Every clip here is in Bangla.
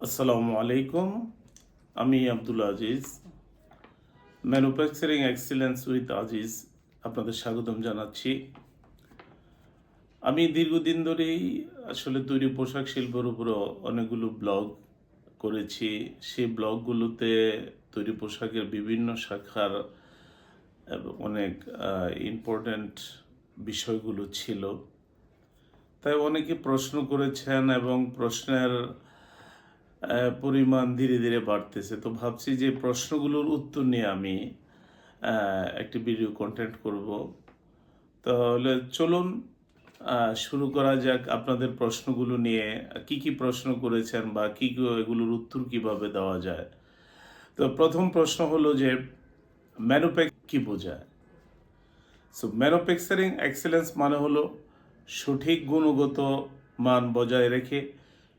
আসসালামু আলাইকুম। আমি Abdul Aziz, manufacturing excellence with Aziz আপনাদের স্বাগতম জানাচ্ছি। আমি দীর্ঘদিন ধরেই আসলে তৈরি পোশাক শিল্পের উপর অনেকগুলো ব্লগ করেছি। সেই ব্লগগুলোতে তৈরি পোশাকের বিভিন্ন শাখার অনেক ইম্পর্ট্যান্ট বিষয়গুলো ছিল। তাই অনেকে প্রশ্ন করেছেন এবং প্রশ্নের পরিমাণ ধীরে ধীরে বাড়তেছে। তো ভাবছি যে প্রশ্নগুলোর উত্তর নিয়ে আমি একটি ভিডিও কন্টেন্ট করব। তাহলে চলুন শুরু করা যাক আপনাদের প্রশ্নগুলো নিয়ে। কি কি প্রশ্ন করেছেন বা কি কি এগুলোর উত্তর কিভাবে দেওয়া যায়। তো প্রথম প্রশ্ন হলো যে কি বোঝায়। সো ম্যানুফ্যাকচারিং এক্সেলেন্স মানে হলো সঠিক গুণগত মান বজায় রেখে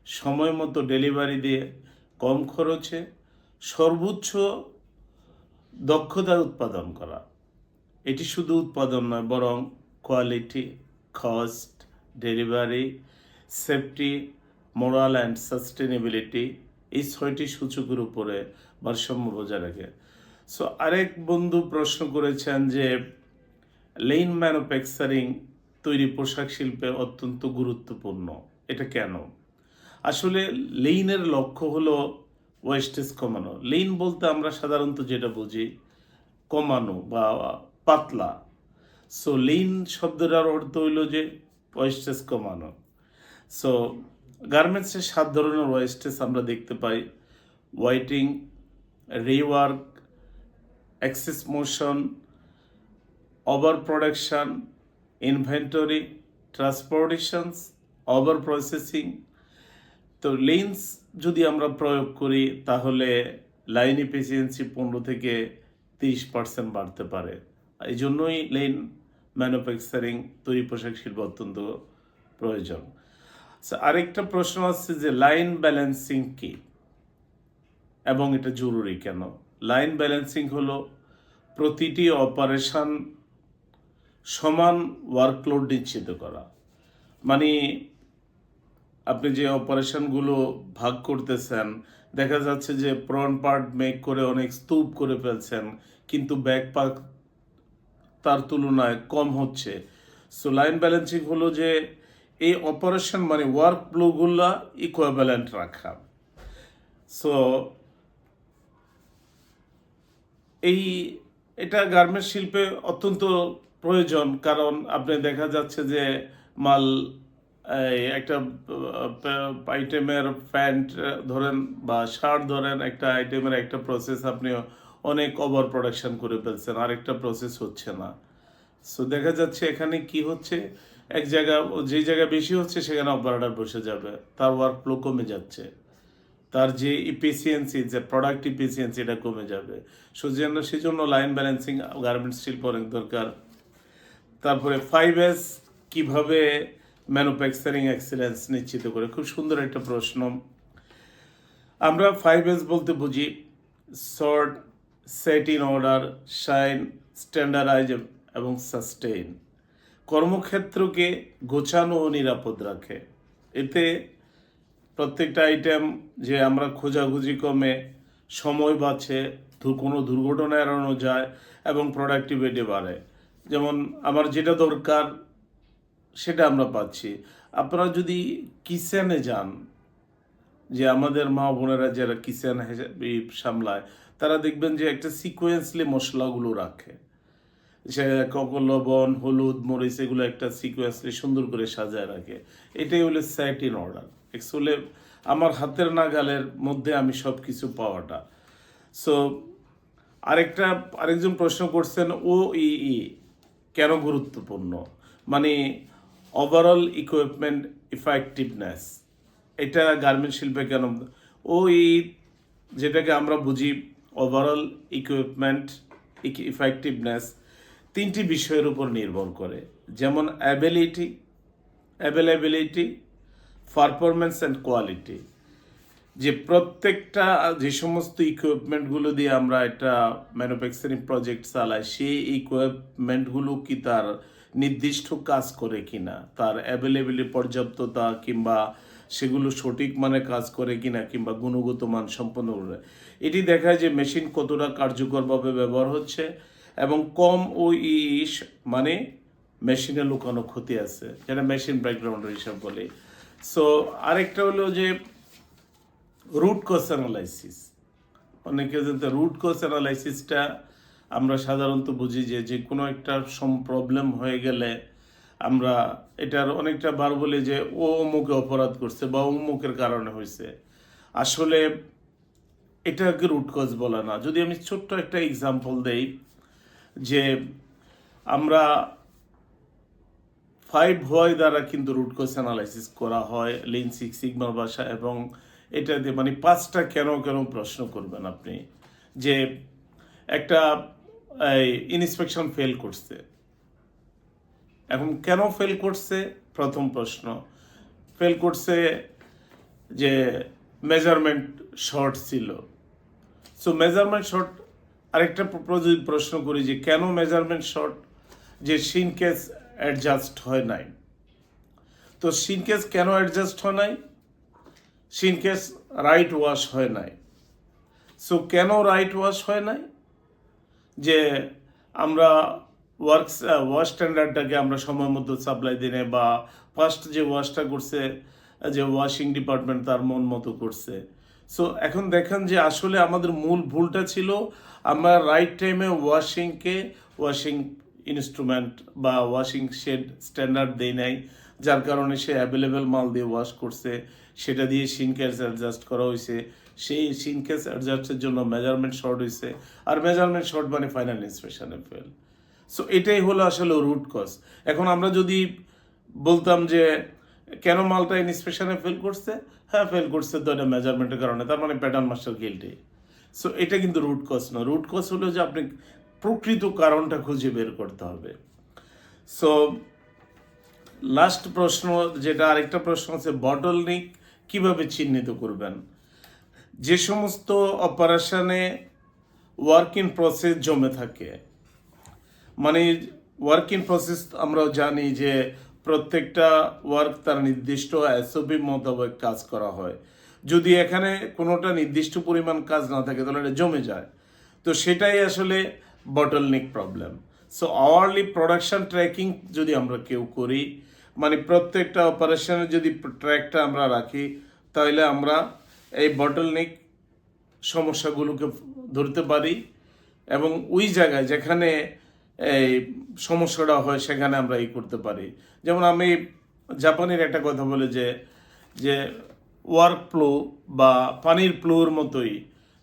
সময় মতো ডেলিভারি দিয়ে কম খরচে সর্বোচ্চ দক্ষতার উৎপাদন করা। এটি শুধু উৎপাদন নয়, বরং quality, cost, delivery, safety, moral and sustainability এই ছয়টি সূচকের উপরে ভারসাম্য বজায় রাখে। সো আরেক বন্ধু প্রশ্ন করেছেন যে লেইন ম্যানুফ্যাকচারিং তৈরি পোশাক শিল্পে অত্যন্ত গুরুত্বপূর্ণ, এটা কেন? আসলে লেইনের লক্ষ্য হলো ওয়েস্টেজ কমানো। লেইন বলতে আমরা সাধারণত যেটা বুঝি কমানো বা পাতলা। সো লেইন শব্দটার অর্থ হইল যে ওয়েস্টেজ কমানো। সো গার্মেন্টসের 7 ধরনের ওয়েস্টেজ আমরা দেখতে পাই: waiting, rework, excess motion, over production, inventory, transportations, over processing. তো লেন্স যদি আমরা প্রয়োগ করি তাহলে লাইন এফিসিয়েন্সি 15 থেকে 30% বাড়তে পারে। এই জন্যই লেন ম্যানুফ্যাকচারিং তৈরি পোশাক শিল্প অত্যন্ত প্রয়োজন। আরেকটা প্রশ্ন আসছে যে লাইন ব্যালেন্সিং কি এবং এটা জরুরি কেন? লাইন ব্যালেন্সিং হলো প্রতিটি অপারেশন সমান ওয়ার্কলোড নিশ্চিত করা। মানে আপনি যে অপারেশনগুলো ভাগ করতেছেন, দেখা যাচ্ছে যে ফ্রন্ট পার্ট মেক করে অনেক স্তূপ করে ফেলছেন, কিন্তু ব্যাক পার্ট তার তুলনায় কম হচ্ছে। সো লাইন ব্যালেন্সিং হলো যে এই অপারেশন মানে ওয়ার্ক ফ্লোগুলা ইকুইভ্যালেন্ট রাখা। সো এটা গার্মেন্টস শিল্পে অত্যন্ত প্রয়োজন, কারণ আপনি দেখা যাচ্ছে যে মাল একটা আইটেমের প্যান্ট ধরেন বা শার্ট ধরেন, একটা আইটেমের একটা প্রসেস আপনি অনেক ওভার প্রোডাকশন করে ফেলছেন, আরেকটা প্রসেস হচ্ছে না। সো দেখা যাচ্ছে এখানে কি হচ্ছে, এক জায়গা যে জায়গায় বেশি হচ্ছে সেখানে অপারেটর বসে যাবে, তার ওয়ার্ক ফ্লো কমে যাচ্ছে, তার যে ইফিসিয়েন্সি, যে প্রোডাক্ট ইফিসিয়েন্সি, এটা কমে যাবে। সেজন্য লাইন ব্যালেন্সিং গার্মেন্টস শিল্প অনেক দরকার। তারপরে 5S কিভাবে ম্যানুফ্যাকচারিং এক্সেলেন্স নিশ্চিত করে, খুব সুন্দর একটা প্রশ্ন। আমরা 5S বলতে বুঝি sort, set in order, shine, standardise এবং সাস্টেইন। কর্মক্ষেত্রকে গোছানো ও নিরাপদ রাখে। এতে প্রত্যেকটা আইটেম যে আমরা খোঁজাখুঁজি কমে, সময় বাঁচে, কোনো দুর্ঘটনা এড়ানো যায় এবং প্রোডাক্টিভিটি বাড়ে। যেমন আমার যেটা দরকার সেটা আমরা পাচ্ছি। আপনারা যদি কিচেনে যান, যে আমাদের মা বোনেরা যারা কিচেন সামলায়, তারা দেখবেন যে একটা সিকোয়েন্সলি মশলাগুলো রাখে। সে লবণ, হলুদ, মরিচ এগুলো একটা সিকোয়েন্সলি সুন্দর করে সাজায় রাখে। এটাই হলো সেট ইন অর্ডার। অ্যাকচুয়ালি আমার হাতের নাগালের মধ্যে আমি সব কিছু পাওয়াটা। সো আরেকজন প্রশ্ন করছেন OEE কেন গুরুত্বপূর্ণ, মানে ওভারঅল ইকুইপমেন্ট ইফেক্টিভনেস। এটা গার্মেন্ট শিল্পে কেন OEE, যেটাকে আমরা বুঝি ওভারঅল ইকুইপমেন্ট ইফেক্টিভনেস, 3টি বিষয়ের উপর নির্ভর করে, যেমন অ্যাভেলেবিলিটি, পারফরমেন্স অ্যান্ড কোয়ালিটি। যে প্রত্যেকটা যে সমস্ত ইকুইপমেন্টগুলো দিয়ে আমরা একটা ম্যানুফ্যাকচারিং প্রজেক্ট চালাই, সেই ইকুইপমেন্টগুলো কি তার নির্দিষ্ট কাজ করে কিনা, তার অ্যাভেলেবিলিটি, পর্যাপ্ততা কিংবা সেগুলো সঠিক মানে কাজ করে কিনা কিংবা গুণগত মান সম্পন্ন করে এটি দেখায় যে মেশিন কতটা কার্যকরভাবে ব্যবহার হচ্ছে এবং কম ও ইস মানে মেশিনে লুকানো ক্ষতি আছে, যেটা মেশিন ব্যাকগ্রাউন্ড হিসাব বলে। সো আরেকটা হলো যে রুট কজ অ্যানালাইসিস। অনেকে জানতে রুট কজ অ্যানালাইসিসটা আমরা সাধারণত বুঝি যে কোনো একটা প্রবলেম হয়ে গেলে আমরা এটার অনেকটা বার বলি যে ও অমুকে অপরাধ করছে বা অমুকের কারণে হয়েছে। আসলে এটাকে রুট কজ বলে না। যদি আমি ছোট্ট একটা এক্সাম্পল দেই, যে আমরা 5 হোয়াই দ্বারা কিন্তু রুট কজ অ্যানালাইসিস করা হয় লিন সিক্স সিগমার ভাষা, এবং এটাতে মানে 5টা কেন কেন প্রশ্ন করবেন আপনি। যে একটা ইন্সপেকশন ফেল করছে, এখন কেন ফেল করছে? প্রথম প্রশ্ন, ফেল করছে যে মেজারমেন্ট শর্ট ছিল। So measurement short. আরেকটা যদি প্রশ্ন করি যে কেন মেজারমেন্ট শর্ট, যে সিনকেস অ্যাডজাস্ট হয় নাই। তো সিনকেস কেন অ্যাডজাস্ট হয় নাই? সিনকেস রাইট ওয়াশ হয় নাই। সো কেন রাইট ওয়াশ হয় নাই? যে আমরা ওয়াশ স্ট্যান্ডার্ডটাকে আমরা সময় মতো সাপ্লাই দিই না, বা ফার্স্ট যে ওয়াশটা করছে যে ওয়াশিং ডিপার্টমেন্ট তার মন মতো করছে। সো এখন দেখেন যে আসলে আমাদের মূল ভুলটা ছিল আমরা রাইট টাইমে ওয়াশিং ইনস্ট্রুমেন্ট বা ওয়াশিং শেড স্ট্যান্ডার্ড দেই নাই, যার কারণে সে অ্যাভেলেবেল মাল দিয়ে ওয়াশ করছে, সেটা দিয়ে সিনকেস অ্যাডজাস্ট করা হয়েছে, সেই সিনকেস অ্যাডজাস্টের জন্য মেজারমেন্ট শর্ট হয়েছে, আর মেজারমেন্ট শর্ট মানে ফাইনাল ইন্সপেকশনে ফেল। সো এটাই হলো আসলে রুট কজ। এখন আমরা যদি বলতাম যে কেন মালটা ইন্সপেকশনে ফেল করছে, হ্যাঁ ফেল করছে তো এটা মেজারমেন্টের কারণে, তার মানে প্যাটার্ন মাস্টার গিল্টি। সো এটা কিন্তু রুট কজ না। রুট কজ হলো যে আপনি প্রকৃত কারণটা খুঁজে বের করতে হবে। সো লাস্ট প্রশ্ন, যেটা আরেকটা প্রশ্ন আছে, বটলনেক কিভাবে চিহ্নিত করবেন? যে সমস্ত অপারেশনে ওয়ার্ক ইন প্রসেস জমে থাকে, মানে ওয়ার্ক ইন প্রসেস আমরা জানি যে প্রত্যেকটা ওয়ার্ক তার নির্দিষ্ট এসওপি মোতাবেক কাজ করা হয়। যদি এখানে কোনোটা নির্দিষ্ট পরিমাণ কাজ না থাকে তাহলে এটা জমে যায়। তো সেটাই আসলে bottleneck problem. So hourly production tracking যদি আমরা কেউ করি, মানে প্রত্যেকটা অপারেশনের যদি ট্র্যাকটা আমরা রাখি, তাহলে আমরা এই বটলনেক সমস্যাগুলোকে ধরতে পারি এবং ওই জায়গায় যেখানে এই সমস্যাটা হয় সেখানে আমরা করতে পারি। যেমন আমি জাপানের একটা কথা বলে যে ওয়ার্ক ফ্লো বা পানির ফ্লোর মতোই,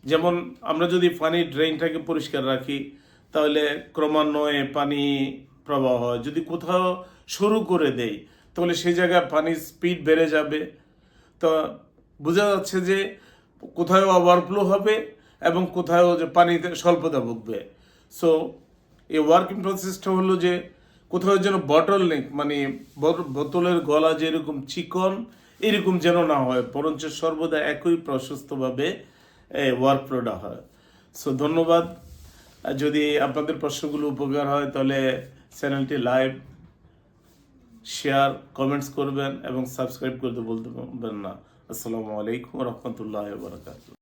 যেমন আমরা যদি পানির ড্রেনটাকে পরিষ্কার রাখি তাহলে ক্রমান্বয়ে পানি প্রবাহ হয়। যদি কোথাও শুরু করে দেই তাহলে সেই জায়গায় পানির স্পিড বেড়ে যাবে। তো বোঝা যাচ্ছে যে কোথাও ওভারফ্লো হবে এবং কোথাও যে পানিতে স্বল্পতা ভুগবে। সো এই ওয়ার্কিং প্রসেসটা হলো যে কোথাও যেন বটলনেক, মানে বোতলের গলা যেরকম চিকন এরকম যেন না হয়, বরঞ্চ সর্বদা একই প্রশস্তভাবে ওয়ার্কফ্লোটা হয়। সো ধন্যবাদ। যদি আপনাদের প্রশ্নগুলো উপকার হয় তাহলে চ্যানেলটি লাইক, শেয়ার, কমেন্টস করবেন এবং সাবস্ক্রাইব করতে বলতে পারবেন না। আসসালামু আলাইকুম ওয়া রাহমাতুল্লাহি ওয়া বারাকাতুহু।